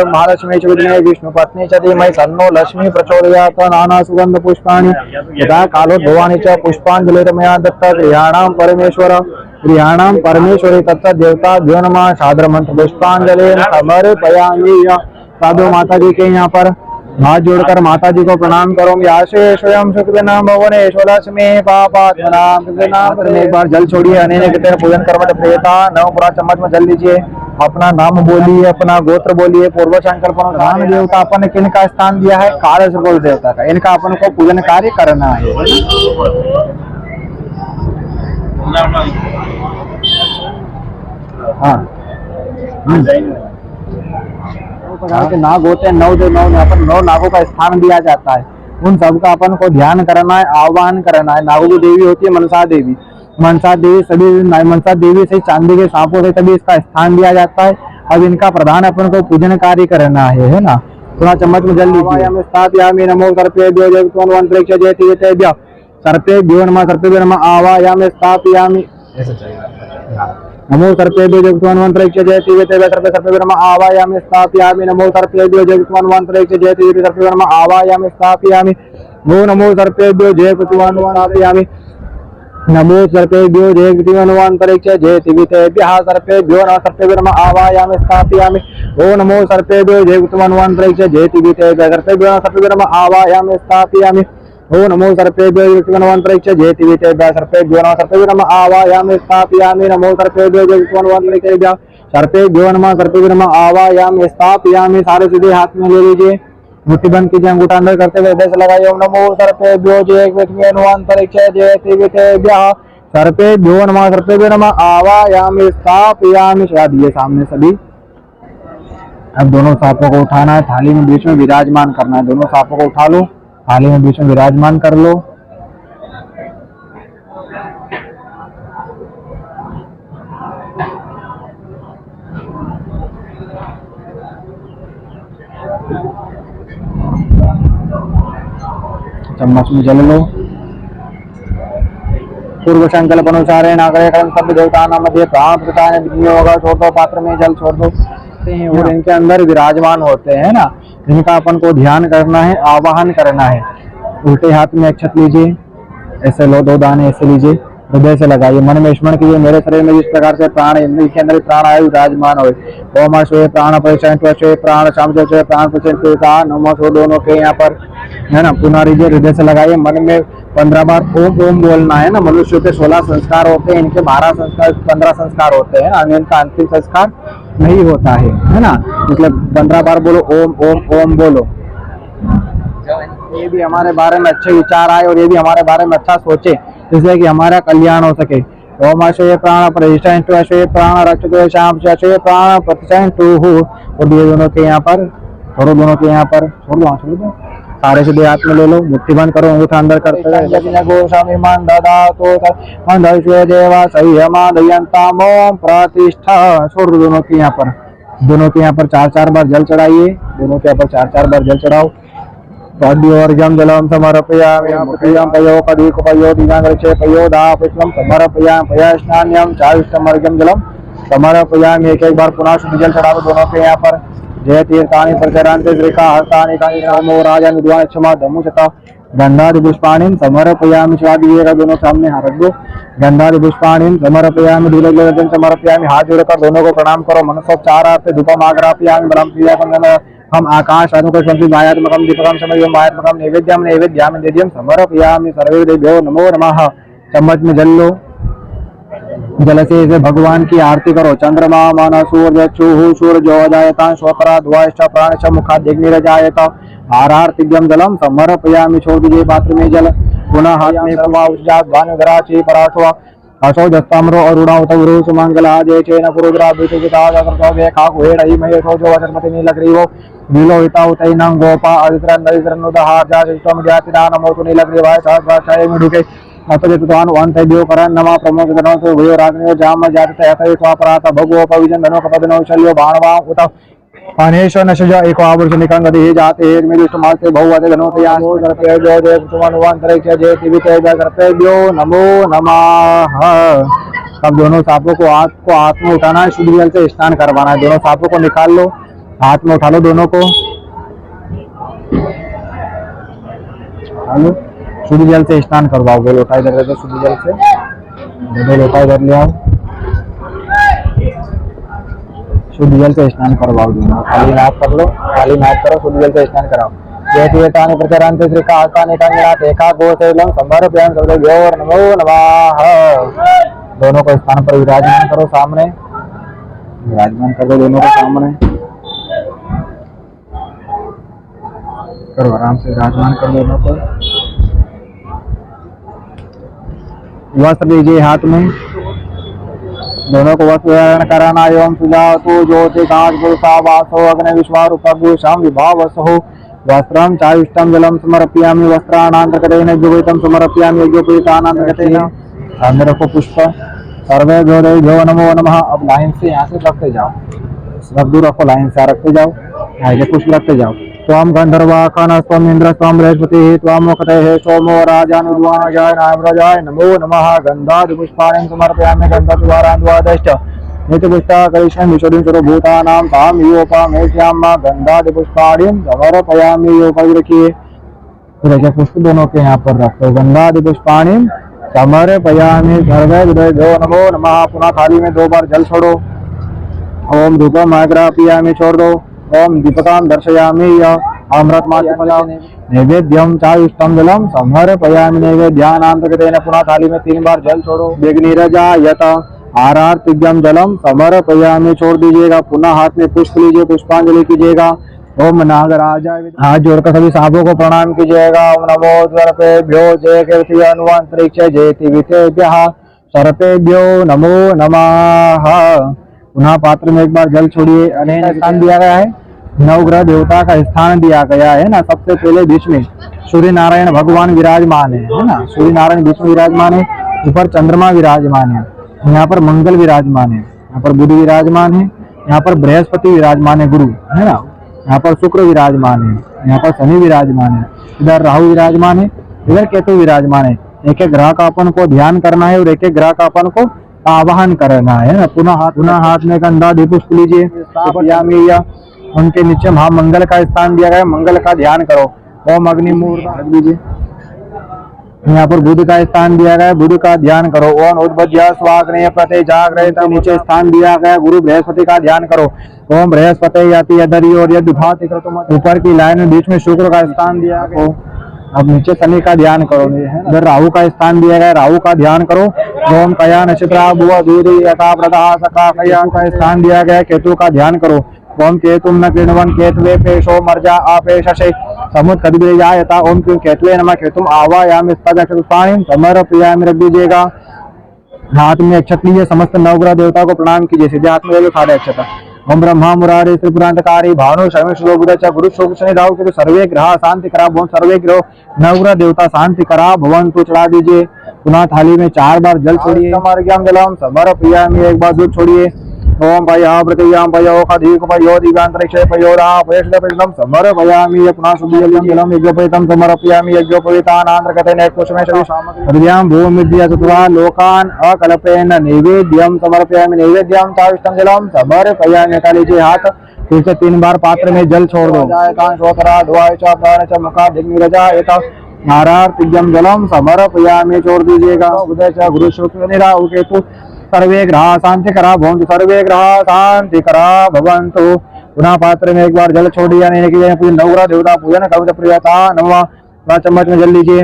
महालक्ष्मी च विद्महे विष्णु पत्नी च धीमहि तन्नो लक्ष्मी प्रचोदयात्। नाना सुगंध पुष्पाणि यथा कालो भवानि च पुष्पांजलिर्मया दत्ता। गृहाणां परमेश्वर गृहाणां परमेश्वरी तत्त देवताभ्यो नमः। सादर मंत्र पुष्पांजलि समर्पयामि। साधु माता जी के यहाँ पर हाथ जोड़कर माता जी को प्रणाम करूंगी। आशे स्वयं सुखविना भुवनेश्वर लक्ष्मी पापात्मनां सुखविना। एक बार जल छोड़िए। अनेने कृतेन पूजन कर्मठ प्रेता। 9 पूरा चम्मच में जल लीजिए। अपना नाम बोलिए, अपना गोत्र बोलिए। पूर्व संकल्पन दान देवता अपन ने किनका स्थान दिया है? काल सर्प देवता का। इनका अपन को पूजन कार्य करना है। हाँ प्रकार के नाग होते हैं। 9 जो 9 यहाँ पर 9 नागों का स्थान दिया जाता है। उन सबका अपन को ध्यान करना है, आह्वान करना है। नागों की देवी होती है मनसा देवी। मनसा देवी सभी मनसा देवी से चांदी के सांपों से तभी इसका स्थान दिया जाता है। अब इनका प्रधान अपन को पूजन कार्य करना है ना। थोड़ा चम्मच में जल लीजिए। स्थापयामि नमो सर्पेभ्यो जयत्वन्वन्तरिक्ष जयतिवेतेभ्यः सर्पेभ्यो नमः सर्पेभ्यो नमः आवायामि स्थापयामि। नमो सर्पेभ्यो जगत्वन्वन्तरिक्ष जयतिवेतेभ्यः सर्पेभ्यो नमः आवायामि स्थापयामि। नमो सर्पेभ्यो जगत्वन्वन्तरिक्ष जयतिवेतेभ्यः सर्पेभ्यो नमः आवायामि स्थापयामि। नमो सर्पेभ्यो जयत्वन्वन्तरिक्ष नमो सर्पेभ्यो जयत्वन्वन्तरिक्ष जयतिवेतेभ्यः सर्पेभ्यो नमः आवायामि स्थापयामि। नमो सर्पेभ्यो जयत्वन्वन्तरिक्ष जयतिवेतेभ्यः सर्पेभ्यो नमः आवायामि स्थापयामि। नमो सर्पेभ्यो जयत्वन्वन्तरिक्ष जयतिवेतेभ्यः सर्पेभ्यो नमः आवायामि स्थापयामि। नमो सर्पेभ्यो जयत्वन्वन्तरिक्ष सर्पेभ्यो नमः आवायामि स्थापयामि। सारे सीधे हाथ में ले लीजिए। मुट्ठी बंद कीजिए, अंगूठा अंदर करते हुए हृदय से लगाइए। ओम नमो सर्पेभ्यो जयत्वन्वन्तरिक्ष जयतिवेतेभ्यः सर्पेभ्यो नमः आवायामि स्थापयामि। चढ़ा दिए सामने सभी। अब दोनों सांपों को उठाना है, थाली में बीच में विराजमान करना है। दोनों सांपों को उठा लो, थाली में बीच में विराजमान कर लो। चम्मच में जल लो। पूर्व संकल्प अनुसार सब देवता मध्य प्राण प्रदान होगा। छोड़ दो पात्र में जल छोड़ दो और इनके अंदर विराजमान होते हैं ना। इनका अपन को ध्यान करना है, आवाहन करना है। उल्टे हाथ में अक्षत लीजिए, ऐसे लो 2 दाने ऐसे लीजिए, हृदय से लगाइए। मन में स्मरण कीजिए मेरे शरीर में जिस प्रकार से प्राण इंद्रिय के अंदर प्राण आयु विराजमान हो। ओम स्वे प्राण परिचय प्राण शाम प्राण परिचय नमो सो दोनों के यहाँ पर है ना। पुनः लीजिए, हृदय से लगाइए। मन में 15 बार ओम ओम बोलना है ना। मनुष्य के 16 संस्कार होते हैं, इनके 12 संस्कार 15 संस्कार होते हैं। इनका अंतिम संस्कार नहीं होता है ना। इसलिए 15 बार बोलो ओम ओम ओम बोलो। ये भी हमारे बारे में अच्छे विचार आए और ये भी हमारे बारे में अच्छा सोचे, जिससे कि हमारा कल्याण हो सके। ओम अश्वय प्राण प्रतिष्ठा अश्वय प्राण रक्षते शाम से अश्वय प्राण प्रतिष्ठा। और ये दोनों के यहाँ पर छोड़ो, दोनों के यहाँ पर छोड़ दो। सारे सीधे हाथ में ले लो, मुट्ठी बंद करो, अंगूठा अंदर करते हुए प्रतिष्ठा। छोड़ दो दोनों के यहाँ पर। दोनों के यहाँ पर 4-4 बार जल चढ़ाइए। दोनों के यहाँ पर 4-4 बार जल चढ़ाओ। पाद्योर्घ्यं जलं समर्पयामि। पयो कदीको पयो दिनांगरक्षे पयो दा पुष्पं समर्पयामि। पयस्नान्यं चाविष्टमर्घ्यं जलं समर्पयामि। एक एक बार पुनः शुद्ध जल चढ़ाओ दोनों के यहाँ पर। जय तीर्थानि प्रचरान्ते श्रीका हस्तानि कानि नमो राजा विद्वान क्षमा धम्मुचता गंधादि पुष्पाणि समर्पयामि। चढ़ा दीजिएगा दोनों सामने, हाथ रख दो। गंधादि पुष्पाणि समर्पयामि। दूल्हे समर्पयामि। हाथ जोड़कर दोनों को प्रणाम करो। मनसोपचारार्थे धूपम आग्रापयामि। बलम प्रियकं हम आकाश अनुकंपि मायात्मकं दीपकं समयं मायात्मकं नैवेद्यं नैवेद्यामि देद्यं समर्पयामि। सर्वे देभ्यो नमो नमः। चम्मच में जल लो, जल से इसे भगवान की आरती करो। चंद्रमा मन सूर्य चूहु सूर्यो जायता श्वतरा ध्वश्च प्राणच मुखादिग्निरजायत आरार्तिग्यम जलम समर्पयामि। छोड़ दीजिए पात्र में जल। पुनः हाथ में प्रवाह भानुगराची पराठवा असो दस्ताम्रो अरुणा उत गुरु सुमंगला जय चैन पुरुद्रा वितुजिता जगतो वेखा कुहेड़ई महेशो जो वचनपति नीलग्रीवो विलोहिता उतैनं गोपा अधित्रन नदित्रन उदहार जातिष्टम ज्ञातिदान मोतु नीलग्रीवाय सहस्राक्षय मिडुके अतजतुतान वंतव्यो करन नमा प्रमोदनो तो भयो राग्नियो जाम जातते अतय स्वापरात भगवो पविजन धनो कपदनो शल्यो बाणवा उत अनेश नशज एक आवर्ष निकंगदि जाते हे मेदुष्ट माते भवते धनोते यान करते जो जय तुमन अंतरिक्ष जय तिविते जय करते जो नमो नमः। अब दोनों सांपों को हाथ में उठाना है, शुद्ध जल से स्नान करवाना है। दोनों सांपों को निकाल लो, हाथ में उठा लो दोनों को। हेलो, शुद्ध जल से स्नान करवाओ। दो लोटा इधर दे, शुद्ध जल से दो लोटा इधर ले आओ। शुद्ध जल से स्नान करवाओ दोनों। खाली नाक कर लो, खाली नाक करो, शुद्ध जल से स्नान कराओ। जय तीर्थानि प्रचरान्ते श्रीका हस्तानि कानि एका गोशैलं समर्पयामि। सर्वेभ्यो नमो नमः। दोनों को स्थान पर विराजमान करो, सामने विराजमान कर दो दोनों को सामने करो, आराम से विराजमान कर दोनों को। वस्त्र दीजिए हाथ में, दोनों को वस्त्र धारण कराना। एवं सुजातो ज्योति कांच पुरुषा वासो अग्नि विश्वारूपभूषां विभावसो वस्त्रं चायुष्टं जलम समर्पयामि। वस्त्राणान्तर्गतेन यज्ञोपवीतं समर्पयामि। यज्ञोपवीतानान्तर्गतेन सामने रखो पुष्प। सर्वे देवो नमो नमः। अब लाइन से यहाँ से रखते जाओ, सब दूर रखो, लाइन से रखते जाओ, आगे पुष्प रखते जाओ। त्वं गंधर्वा खनस्त्वं इंद्रस्त्वं बृहस्पतिः त्वं मोक्षतेः सोमो राजानुद्वाजाय नायव्रजाय नमो नमः। गन्धादि पुष्पाणि समर्पयामि। गन्धद्वारान्वादश्च नित्यपुष्टा करिष्यामि। विशुद्धिं सर्वभूतानां तां योपामेष्यामि। गन्धादि पुष्पाणि समर्पयामि। योग रखिए, फिर पुष्प दोनों के यहाँ पर रखो। गन्धादि पुष्पाणि समर्पयामि। सर्वे देवो नमो नमः। पुनः थाली में 2 बार जल छोड़ो। ओम धूपम आग्रापयामि, छोड़ दो। ओम दीपकां दर्शयामि। अमृत नैवेद्यम चायुष्टम जलम समर्पयामि। नैवेद्यानान्तर्गतेन पुनः थाली में 3 बार जल छोड़ो। विघ्निरजायत आरार्तिग्यम जलम समर्पयामि, छोड़ दीजिएगा। पुनः हाथ में पुष्प लीजिए, पुष्पांजलि कीजिएगा। ओम नागराजाय। हाथ जोड़कर सभी सांपों को प्रणाम कीजिएगा। ओम नमो सर्पेभ्यो जय कीर्ति अनुअंतरिक्ष जयति वितेभ्यः सर्पेभ्यो नमो नमः। पुनः पात्र में एक बार जल छोड़िए। अनेन स्थान दिया गया है, नवग्रह देवता का स्थान दिया गया है ना। सबसे पहले बीच में सूर्य नारायण भगवान विराजमान है ना। सूर्य नारायण बीच में विराजमान है, ऊपर चंद्रमा विराजमान है, यहाँ पर मंगल विराजमान है, यहाँ पर बुध विराजमान है, यहाँ पर बृहस्पति विराजमान है गुरु है ना, यहाँ पर शुक्र विराजमान है, यहाँ पर शनि विराजमान है, इधर राहु विराजमान है, इधर केतु विराजमान है। एक एक ग्रह का अपन को ध्यान करना है और एक एक ग्रह का अपन को आवाहन करना है ना। पुनः हाथ में गंधादि पुष्प लीजिए। उनके नीचे महामंगल का स्थान दिया गया, मंगल का ध्यान करो। ओम अग्निमूर्त रख दीजिए। यहाँ पर बुध का स्थान दिया गया, बुध का ध्यान करो। ओम उद्भज्य स्वाग्नेय प्रत्यय जागृत, नीचे स्थान दिया गया, गुरु बृहस्पति का ध्यान करो। ओम बृहस्पति याति यदरि और यदि भाति क्रतुम, ऊपर की लाइन में बीच में शुक्र का स्थान दिया गया। अब नीचे शनि का ध्यान करो। इधर राहु का स्थान दिया गया, राहु का ध्यान करो। ओम कया नक्षत्रा भुव दूरी यथा प्रदा सका कया का स्थान दिया गया, केतु का ध्यान करो। ओम केतुम न कृण्वन केतवे पेशो मर्जा आपेशे समुद कदिजायता। ओम क्यों केतवे नमः। केतुम आवायामि पुष्पाणि समर्पयामि, रख दीजिएगा। हाथ में अक्षत लीजिए, समस्त नवग्रह देवता को प्रणाम कीजिए। सीधे हाथ में साढ़े अक्षत। ओम ब्रह्मा मुरारी त्रिपुरांतकारी भानु शमी शुभ बुध गुरु शुभ शनि राहु के सर्वे ग्रह शांति करा भवन, सर्वे ग्रह नवग्रह देवता शांति करा भवन को चढ़ा दीजिए। पुनः थाली में 4 बार जल छोड़िए। जलम समर्पयामि, एक बार दूध छोड़िए। ओम पया पृथिव्यां पयो खदीक पयो दिव्यांतरिक्षे पयोरा पयशुद्धं समर्पयामि पुनः शुद्धिजलं जलं यज्ञोपवीतं समर्पयामि यज्ञोपवीतानान्तर्गतेन कुसुमे पृथिव्यां भूमिद्या चत्वा लोकान् अकल्पेन नैवेद्यं समर्पयामि नैवेद्यं चाविष्टं जलं समर्पयामि। का लीजिए हाथ, फिर से 3 बार पात्र में जल छोड़ दो। श्रोतरा ध्वाय च प्राण च मुखा दिग्निरजायत नारार्तिज्यं जलम समर्पयामि छोड़ दीजिएगा। उदय च गुरु शुक्र निराहु केतु सर्वे ग्रह शांति करा भवन्तु सर्वे ग्रह शांति करा भवन्तु। पुनः पात्र में एक बार जल छोड़ दिया नहीं कि पूजन नवग्रह देवता पूजन कवच प्रियता नमः। चम्मच में जल लीजिए,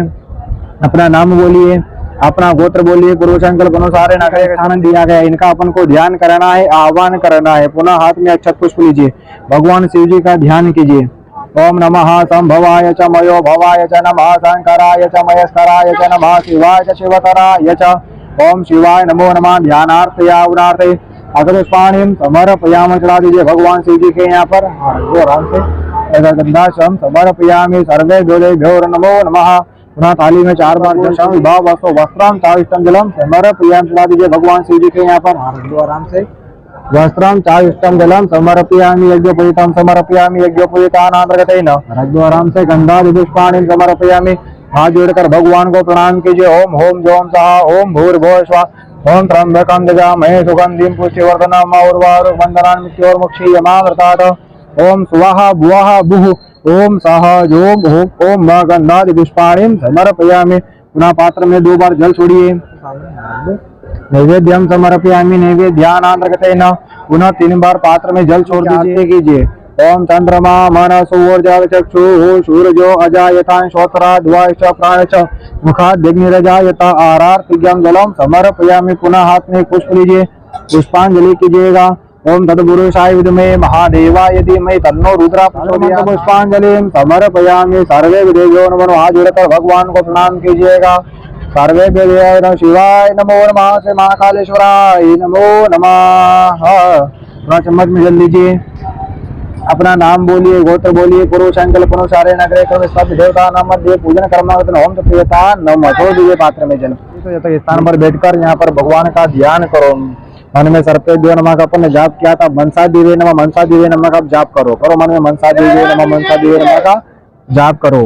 अपना नाम बोलिए, अपना गोत्र बोलिए, पूर्व संकल्प अनुसार नगर स्थान दिया गया, इनका अपन को ध्यान कराना है, आह्वान करना है। पुनः हाथ में अक्षत पुष्प लीजिए, भगवान शिव जी का ध्यान कीजिए। ओम नमः संभवाय च मयो भवाय च नमः शंकराय च मयस्कराय च नमः शिवाय च शिवतराय च ओम शिवाय नमो नमः। ध्यानार्थ या उदार्थ अग्रपुष्पाणिं समर्पयामि चढ़ा दीजिए भगवान शिव जी के यहाँ पर आराम से गंधाशम समर्पयामि सर्वे देवेभ्यो नमो नमः। पुनः थाली में 4 बार दशम विभाव वस्त्र वस्त्रम चाविष्टम जलम समर्पयामि चढ़ा दीजिए भगवान शिव जी के यहाँ पर आराम से वस्त्रम चाविष्टम जलम समर्पयामि यज्ञोपवीतं समर्पयामि यज्ञोपवीतानान्तर्गतेन आराम से गंधादि पुष्पाणि समर्पयामि। हाथ जोड़कर भगवान को प्रणाम कीजिए। ओम होम जोम सह ओम भूर्भुवः स्वः ओम त्र्यंबकं यजामहे सुगंधिं पुष्टिवर्धनम् उर्वारुकबन्धनान् मृत्योर्मुक्षीयमामृतात् ओम स्वाहा भुवः भुः ओम सह जोम ओम गंधादि पुष्पाणि समर्पयामि। पुनः पात्र में 2 बार जल छोड़िए। नैवेद्यम समर्पयामि नैवेद्यानान्तर्गतेन पुनः 3 बार पात्र में जल छोड़ दीजिए। ओम चंद्रमा मन सूर्य चक्षुः सूर्यो अजायता श्रोत्रा ध्वायश्च प्राणश्च मुखाद्यग्निरजायत आरार्तिज्यं जलम समर्पयामि। पुनः हाथ में पुष्प लीजिए, पुष्पांजलि कीजिएगा। ओम तत्पुरुषाय विद्महे महादेवाय धीमहि तन्नो रुद्रः प्रचोदयात् पुष्पांजलिं समर्पयामि। सर्वे देवो नमो। हाथ जोड़कर भगवान को प्रणाम कीजिएगा। सर्वे देवो शिवाय नमो नमः श्री महाकालेश्वराय नमो नमः। थोड़ा चम्मच में जल लीजिए, अपना नाम बोलिए, गोत्र बोलिए, पूर्व संकल्प अनुसार नगरे क्रम सब देवता नाम मध्य पूजन कर्मावतन ओम प्रियता नमः छोड़ दीजिए पात्र में जल। तो स्थान पर बैठकर यहाँ पर भगवान का ध्यान करो। मन में सर्पे देव नमः का अपन ने जाप किया था, मनसा देवी नमः मनसा देवी नमः का जाप करो। मन में मनसा देवी नमः मनसा देवी नमः का जाप करो।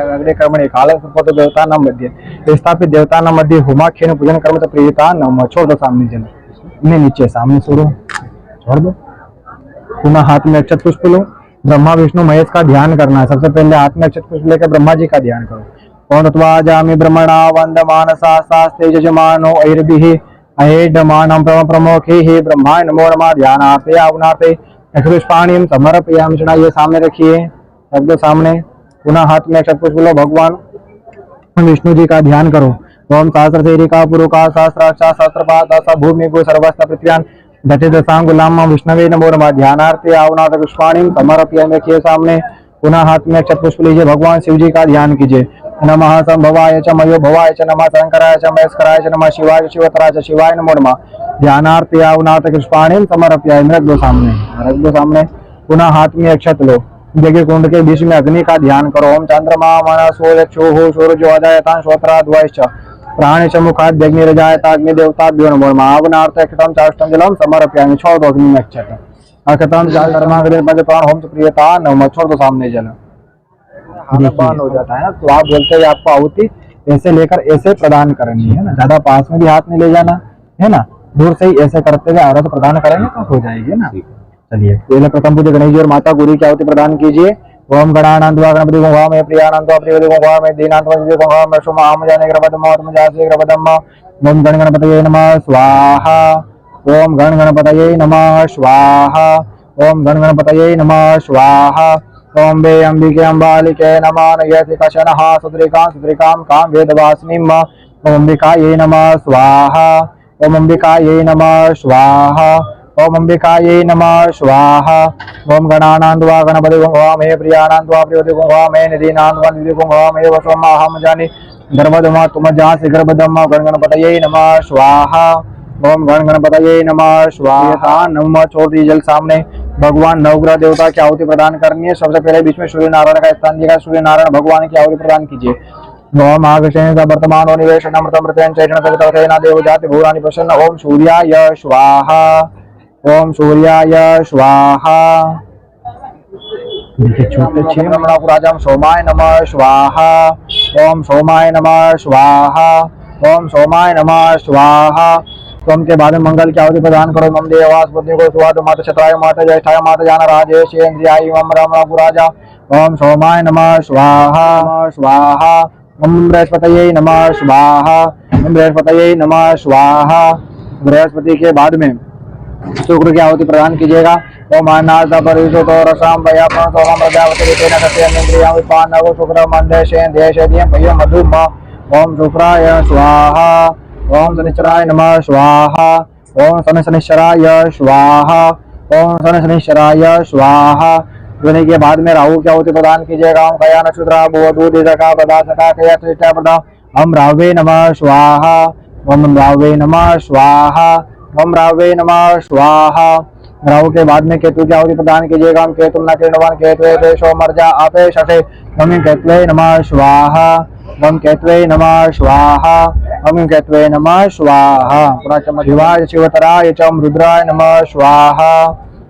अग्रे कर्मणे कालसर्पतो देवतानां मध्ये स्थापित देवतानां मध्ये होमाख्येन पूजन कर्म च प्रियता नमः। छोड़ दो सामने जन, इन्हें नीचे सामने छोड़ दो। पुनः हाथ में अक्षत पुष्प लो, ब्रह्मा विष्णु महेश का ध्यान करना है। सबसे पहले हाथ में अक्षत पुष्प लेकर ब्रह्मा जी का ध्यान करो। ओम तत्वा जामि ब्रह्मणा वंदमानसा शास्त्रे यजमानो ऐर्भिः अहेडमानं प्रमोखे हे ब्रह्माय नमो नमः। ध्यानार्थे आव्नार्थे पुष्पाणिं समर्पयामि चढ़ाइए, सामने रखिए, रख दो सामने। पुनः हाथ में अक्षत पुष्प लो, भगवान विष्णु जी का ध्यान करो। ओम सहस्र सेरिका पुरुका सहस्राक्षा सहस्रपाद भूमि गो सर्वस्थ पृथ्व्यान् दशदशांगुलाम विष्णवे नमो नमः। ध्यानार्थे आवनाथ पुष्पाणिं समर्पयामि रखिए सामने। पुनः हाथ में अक्षत पुष्प लीजिए, भगवान शिव जी का ध्यान कीजिए। नमः संभवाय च मयो भवाय च नमः शंकराय च महेश्वराय च नमः शिवाय शिवतराय च शिवाय नमो नमः। ध्यानार्थे आवनाथ पुष्पाणिं समर्पयामि रख दो सामने। पुनः हाथ में अक्षत लो, यज्ञ कुंड के बीच में अग्नि का ध्यान करो। ओम चंद्रमा मनसो चक्षुः सूर्यो अजायतां श्रोत्रा ध्वयश्च प्राणि च मुखाद्यग्निरजायत अग्नि देवताभ्यो नमो नमः। आवनार्थे अक्षतं चाष्टं जलम समर्पयामि। छोड़ दो अग्नि में अक्षत। अक्षतं चाष्टर्माग्रे मध्य प्राण होम प्रियता नमः। छोड़ दो सामने जल। बंद हो जाता है ना, तो आप बोलते हैं आपको आहुति ऐसे लेकर ऐसे प्रदान करनी है ना, ज्यादा पास में भी हाथ नहीं ले जाना है ना, दूर से ही ऐसे करते हुए आरत प्रदान करेंगे तो हो जाएगी ना। चलिए पहले प्रथम पूज्य गणेश जी और माता गौरी की आहुति प्रदान कीजिए। ओम गणानंद गणपति गुंगा में प्रियानंद प्रिय गुंगा में दीनांत गुंगा में शुमाम जाने ग्रपदम जासे ग्रपदम। ओम गण गणपतये नमः स्वाहा। ओम गण गणपतये नमः स्वाहा। ओम गण गणपतये नमः स्वाहा। ओम बे अंबिके अंबालिके नमः नयति कशनः सुद्रिकां काम वेदवासिनीम्। ओम अंबिकायै नमः स्वाहा। ओम अंबिकायै नमः स्वाहा। ओम अंबिकायै नमः स्वाहा। ओम गणानां त्वा गणपति गुंवामहे प्रियाणां त्वा प्रियति गुंवामहे निधीनां त्वा निधि गुंवामहे वसवमहं जाने गर्भधमा तुम जासि गर्भधम गण गणपतये नमः स्वाहा। ओम गण गणपतये नमः स्वाहा। नमः छोड़ दी जल सामने भगवान नवग्रह देवता की आहुति प्रदान करनी है। सबसे पहले बीच में सूर्य नारायण का स्थान दिया। सूर्य नारायण भगवान की आहुति प्रदान कीजिए। ओम आगशेन वर्तमान निवेश अमृतमृतेन चैतन्य देव जाति भूरानि प्रसन्न। ओम सूर्याय स्वाहा। ओम सूर्याय स्वाहा। छोटे राजा सोमाय नमः स्वाहा। ओम सोमाय नमः स्वाहा। ओम सोमाय नमः स्वाहा। सोम के बाद में मंगल की आहुति प्रदान करो। मम देवास बुद्धि को सुवाद माता छत्राय माता ज्येष्ठाय माता जान राजेश इंद्रियाय मम राम राजा। ओम सोमाय नमः स्वाहा स्वाहा। ओम बृहस्पतये नमः स्वाहा। ओम बृहस्पतये नमः स्वाहा। बृहस्पति के बाद में शुक्र की आहुति प्रदान कीजिएगा। ओम अन्नाद परिषो तो रसाम वयापन तो हम प्रजापति रितेन सत्यं इंद्रियां विपान्नवो शुक्र मंदेशेन देशेदियं पयं मधुम। ओम शुक्राय स्वाहा। ओम शनिश्चराय नमः स्वाहा। ओम शनिश्चराय स्वाहा। ओम शनिश्चराय स्वाहा। धोने के बाद में राहु की आहुति प्रदान कीजिएगा। ओम कया नक्षत्रा भुव दूध सका प्रदा सका कया श्रेष्ठा प्रदा। ओम रावे नमः स्वाहा। ओम रावे नमः स्वाहा। ओम रावे नमः स्वाहा। राहु के बाद में केतु की आहुति प्रदान कीजिएगा। ओम केतु न किरणवान केतु देशो मर्जा आपे शशे। ओम केतवे नमः स्वाहा। ओम केतवे नमः स्वाहा। ओम केतवे नमः स्वाहा। शिवाय शिवतराय च रुद्राय नमः स्वाहा।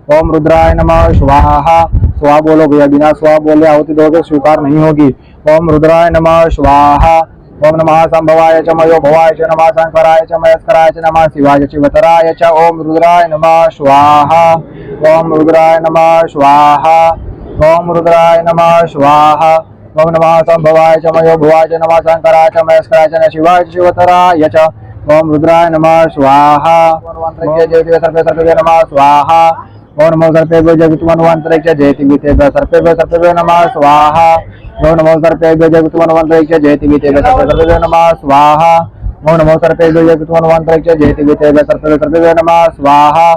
ओम रुद्राय नमः स्वाहा। स्वा बोलो भैया, बिना स्वा बोले आहुति दोगे स्वीकार नहीं होगी। ओम रुद्राय नमः स्वाहा। ओम नमः संभवाय च मयो भवाय च नमः शंकराय च मयस्कराय च नमः शिवाय शिवतराय च। ओम रुद्राय नमः स्वाहा। ओम रुद्राय नमः स्वाहा। ओम रुद्राय नमः स्वाहा। ओम नमः संभवाय च मयो भवाय च नमः शंकराय च मयस्कराय च शिवाय शिवतराय च। ओम रुद्राय नमः स्वाहा। सर्पे नमः स्वाहा। ओम नमो सर्पेभ्यो जगतमन्वन्तरिक्ष जयति सर्पेभ्यो नमः स्वाहा। ओम नमो सर्पेभ्यो जगतमन्वन्तरिक्ष जयति सर्पेभ्यो नमः स्वाहा। ओम नमो सर्पेभ्यो जगतमन्वन्तरिक्ष जयति सर्पेभ्यो नमः स्वाहा।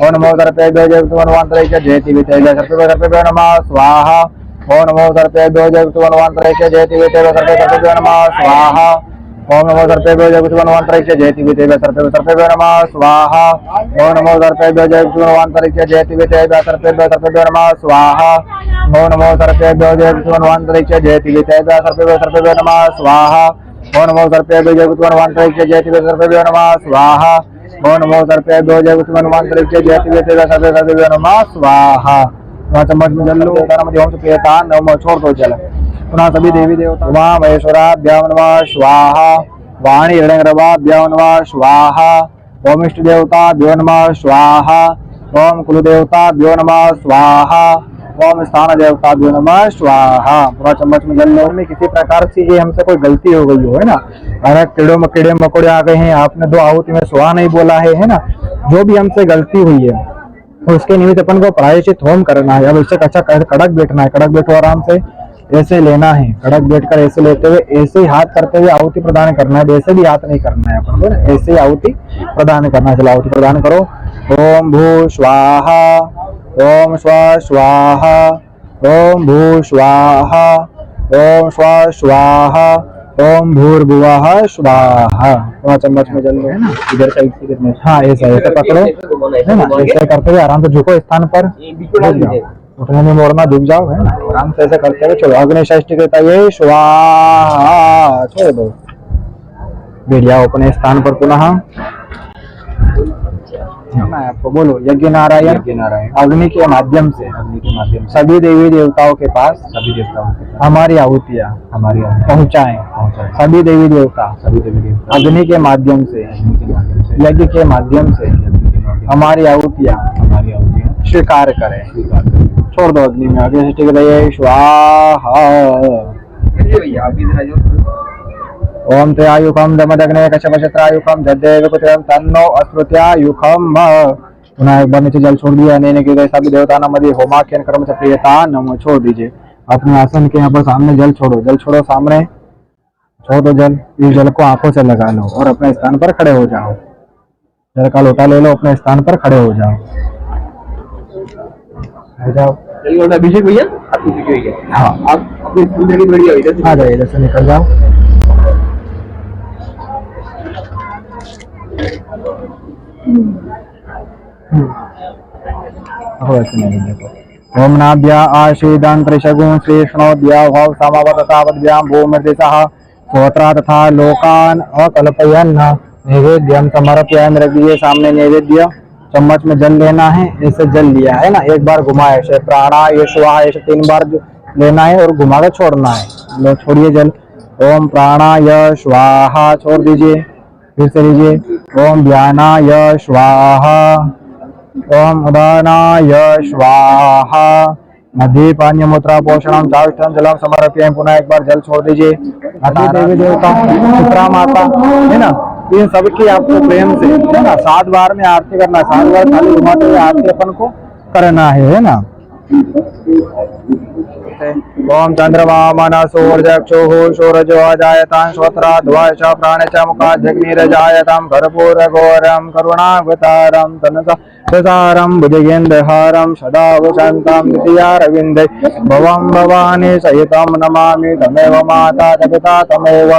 ओम नमो सर्पेभ्यो जगतमन्वन्तरिक्ष जयति सर्पेभ्यो नमः स्वाहा। ओम नमो सर्पेभ्यो जगतमन्वन्तरिक्ष जयति सर्पेभ्यो नमः स्वाहा। ओम नमो सर्पेभ्यो जगतमन्वन्तरिक्ष जयति सर्पेभ्यो नमः स्वाहा। ओम नमो सर्पेभ्यो जगतमन्वन्तरिक्ष जयति सर्पेभ्यो नमः स्वाहा। ओम नमो सर्पेभ्यो जगतमन्वन्तरिक्ष जयति सर्पेभ्यो नमः स्वाहा। ओम नमो सर्पेभ्यो जगतमन्वन्तरिक्ष जयति सर्पेभ्यो नमः स्वाहा। ओम नमो सर्पेभ्यो जगतमन्वन्तरिक्ष जयति सर्पेभ्यो नमः स्वाहा। चम्मच में जल लो। ओम से प्रियता नमः छोड़ दो जल। पुनः सभी देवी देवता उमा महेश्वराभ्यां नमः स्वाहा। वाणी हिरण्यगर्भाभ्यां नमः स्वाहा। ओम इष्ट देवताभ्यो नमः स्वाहा। ओम कुल देवताभ्यो नमः स्वाहा। ओम स्थान देवताभ्यो नमः स्वाहा। पूरा चम्मच में जल लो। में किसी प्रकार से ये हमसे कोई गलती हो गई हो, है ना, अगर कीड़े मकोड़े आ गए हैं, आपने दो आहुति में स्वाहा नहीं बोला है ना, जो भी हमसे गलती हुई है उसके निमित्त अपन को प्रायश्चित होम करना है। अब इससे अच्छा कड़क बैठना है। कड़क बैठो, आराम से ऐसे लेना है। कड़क बैठकर ऐसे लेते हुए ऐसे ही हाथ करते हुए आहुति प्रदान करना है। ऐसे भी हाथ नहीं करना है अपन को, ऐसे ही आहुति प्रदान करना है। चलो आहुति प्रदान करो। ओम भू स्वाहा। ओम स्व स्वाहा। ओम भू स्वाहा। ओम स्व स्वाहा। ओम भूर्भुवः स्वाहा। थोड़ा चम्मच में जल लो, है ना, इधर साइड से कितने, हाँ ऐसा ऐसे पकड़ो, है ना, ऐसे करते हुए आराम से झुको स्थान पर, उठने में मोड़ना, झुक जाओ, है ना, आराम से ऐसे करते हुए चलो। अग्नि षष्ठी कहता है स्वाहा। छोड़ दो, बैठ जाओ अपने स्थान पर। पुनः आपको बोलो यज्ञ नारायण अग्नि के माध्यम से सभी देवी देवताओं के पास हमारी आहुतियाँ पहुँचाएं। सभी देवी देवता अग्नि के माध्यम से यज्ञ के माध्यम से हमारी आहुतियाँ स्वीकार करें। छोड़ दो अग्नि में। अग्नि सृष्टि के स्वाहा। ओम त्रयायुखम दमदग्ने कश्यपशत्रायुखम जद्देवकुत्रम तन्नो अस्मृत्यायुखम। पुनः एक बार नीचे जल छोड़ दिया। नैने के गए सभी देवता नमदि होमाख्यन कर्म से प्रियता नमो। छोड़ दीजिए अपने आसन के यहाँ पर सामने जल छोड़ो। जल छोड़ो, सामने छोड़ दो जल। इस जल को आंखों से लगा लो और अपने स्थान पर खड़े हो जाओ। जल का लोटा ले लो, अपने स्थान पर खड़े हो जाओ। आ जाओ। अभिषेक भैया आपकी पीछे हुई है। हाँ, आप अपनी जिंदगी बढ़िया हुई आ जाइए, इधर से निकल जाओ। ऐसे नहीं, देखो। ओम नाभ्या आशीदान त्रिशगुण श्रीष्णोद्या भाव समावतावद्याम भूमिर्दिशः स्वोत्रा तथा लोकान अकल्पयन् नैवेद्यम समर्पयामि। रख दीजिए सामने नैवेद्य। चम्मच में जल लेना है, ऐसे जल लिया है ना, एक बार घुमाए ऐसे प्राणा ये स्वाहा ऐसे 3 बार लेना है और घुमा कर छोड़ना है। लो छोड़िए जल। ओम प्राणाय स्वाहा छोड़ दीजिए, फिर से लीजिए। ओम व्यानाय स्वाहा, ओम उदानाय स्वाहा। मध्य पान्य मूत्रा पोषणम चाविष्टम जलम समर्पयामि। पुनः एक बार जल छोड़ दीजिए। देवी देवता चित्रा माता है ना, इन सबकी आपको प्रेम से है ना 7 बार में आरती करना है। 7 बार खाली घुमाते हुए आरती अपन को करना है ना। ओम चंद्रमा मनसोर्जक्षुः सूरजो अजायतां श्रोत्राद्वाय च प्राणे च मुखाज्जग्निरजायतां कर्पूर घोरं करुणावतारं तनसा प्रसारं भुजगेन्द्रहारं सदा वसन्तं नित्यारविन्दे भवं भवानी सहितं नमामि। तमेव माता च पिता तमेव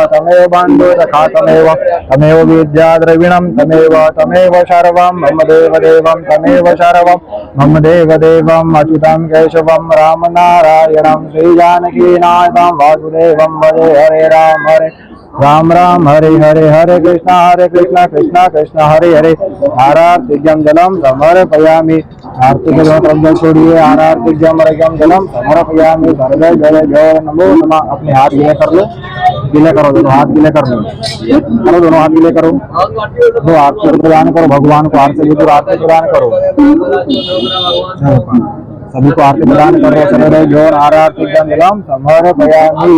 बन्धु सखा तमेव विद्या द्रविणं तमेव सर्वं मम देवदेवं तमेव सर्वं मम देवदेवम् अच्युतं केशवं राम नारायणं श्रीजानकीनाथं वासुदेवं भजे। हरे राम हरे हरे हरे कृष्ण कृष्ण कृष्ण हरे हरे। आरार्तिक्यं जलं समर्पयामि। आरती के जल छोड़िए। आरार्तिक्यं जलं समर्पयामि। सर्वे जय जय नमो नमः। अपने हाथ गीले कर लो, गीले करो, दोनों हाथ गीले कर लो, करो दोनों हाथ गीले करो। दो आरती प्रदान करो भगवान को, आरती आरती प्रदान करो सभी को, आरती प्रदान करो। सर्वे जोर आरार्तिक्यं जलं समर्पयामि।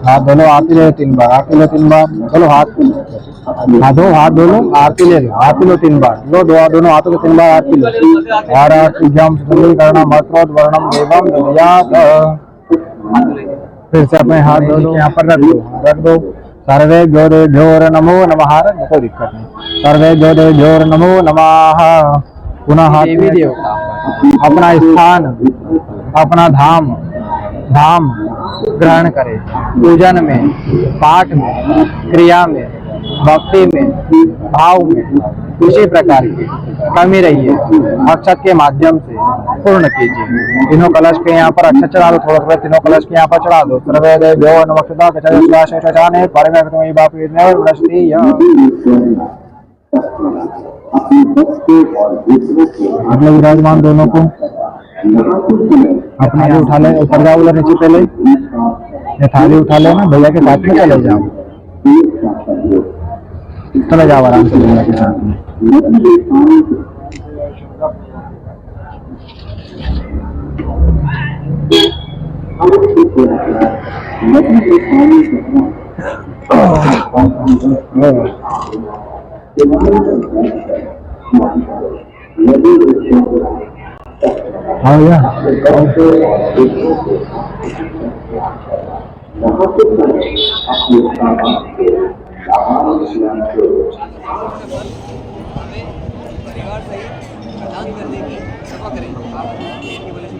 हाथ धो लो, आरती ले 3 बार, आरती लो 3 बार। चलो हाथ हाथ धो लो, आरती ले लो, आरती लो 3 बार। लो दोनों हाथों से 3 बार आरती लो। आरार्तिक्यं सुन्दरीकरणं वस्त्रोद्वर्णं देवं दद्यात्। फिर से अपने हाथ धो लो, यहाँ पर रख दो। सर्वे ज्योतिर्भ्योर नमो नमः। कोई दिक्कत नहीं। सर्वे ज्योतिर्भ्योर नमो नमः। पुनः हाथ अपना स्थान, अपना धाम ग्रहण करें। पूजन में, पाठ में, क्रिया में, भक्ति में, भाव में किसी प्रकार की कमी रही है अक्षत के माध्यम से पूर्ण कीजिए। तीनों कलश के यहाँ पर अक्षत चढ़ा दो, थोड़ा तीनों कलश के यहाँ पर चढ़ा दो। सर्वदेभ्यो नमः अपने विराजमान दोनों को अपना थाली उठा ले, ऊपर जाओ उधर नीचे पहले ये थाली उठा लेना, भैया के साथ में चले जाओ आराम से भैया के साथ में। हाँ भैया परिवार सहित दान करने की कृपा करें। आप की वजह से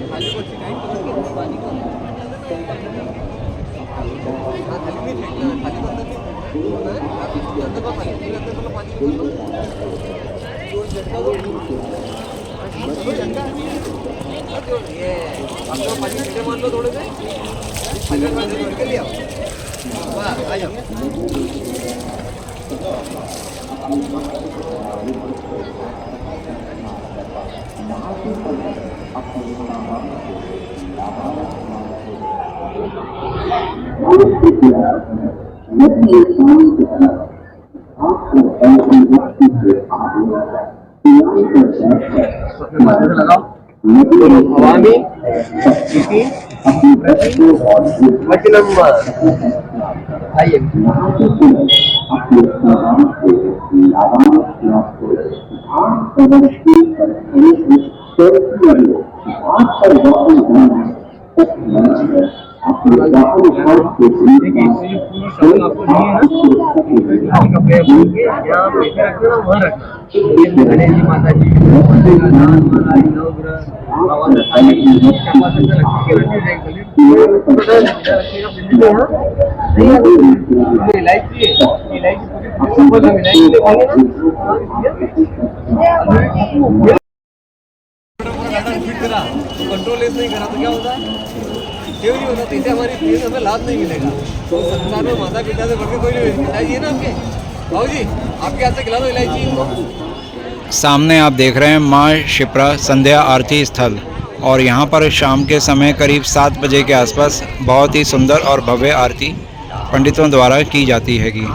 खाली को शिकायत करो कि पानी को थाली में फेंकना है, थाली को अंदर नहीं होना है। आप इसके अंदर का पानी को ये अपना पानी नीचे मान लो थोड़े से निकल लिया। वाह आ जाओ। भवानी आइए सामान आपको नहीं है ना, खाली कपड़े बोल के यहाँ पैसे रखना वहाँ रखना। गणेश जी, माता जी, दान माला, नवग्रह, बाबा दत्ताजी, चंपा से लक्ष्मी के रखी जाएगी। इलायची कंट्रोल नहीं करा तो क्या होता है, क्यों नहीं होता, इससे हमारी फीस हमें लाभ नहीं मिलेगा। तो संसार में माता पिता से बढ़ के कोई नहीं, इलायची है ना आपके भाऊ जी, आपके हाथ से खिला दो इलायची इनको। सामने आप देख रहे हैं माँ शिप्रा संध्या आरती स्थल, और यहाँ पर शाम के समय करीब 7 बजे के आसपास बहुत ही सुंदर और भव्य आरती पंडितों द्वारा की जाती हैगी।